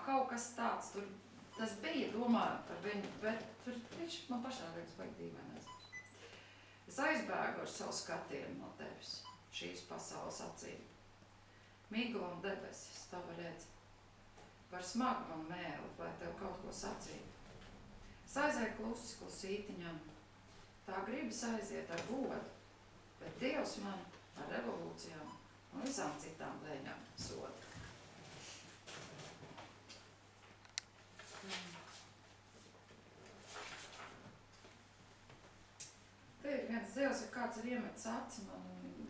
kaut kas tāds, tur tas bija domājot par viņu, bet tur viņš man pašā liekas baigi dīvainais. Es aizbēgu ar savu skatienu no tevis, šīs pasaules acīm. Migla un debesis, tava redz. Par smagu man mēli, vai tev kaut ko sacīt. Es aizēju klusītiņam. Tā gribas aiziet ar godu, bet Dievs man ar revolūcijām un visām citām dēļām soda. Te ir viens Dievs, ja kāds ir iemetis aci man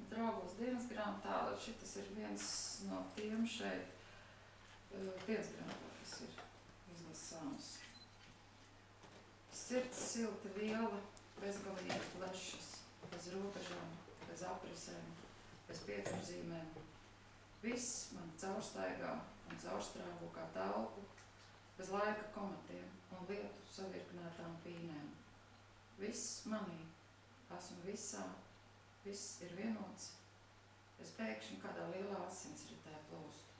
draugos dienas grāmatā, šitas ir viens no tiem šeit dienas grāmatā, kas ir izlasāms. Sirds silta viela, bezgalīgi plešas, bez robežām, bez aprisēm, bez pieturzīmēm. Viss man caurstaigā un caurstrāvo kā telpu, bez laika komatiem un lietu savirknētām pīnēm. Viss manī, esmu visā, viss ir vienots. Es pēkšņi kādā lielā asinsritē plūstu.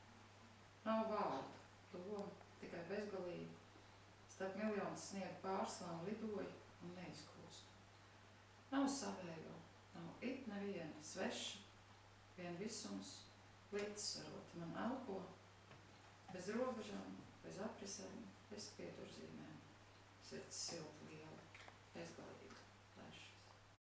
Nav vārdu, doma, tikai bezgalīgi. Starp miljonus sniega pārslām lidoju un neizkūstu. Nav savējo, nav it neviena sveša, vien visums līdzsvaroti man elpo, bez robežām, bez aprisēm, bez pieturzīmēm. Sirds silta liela, bezgalīga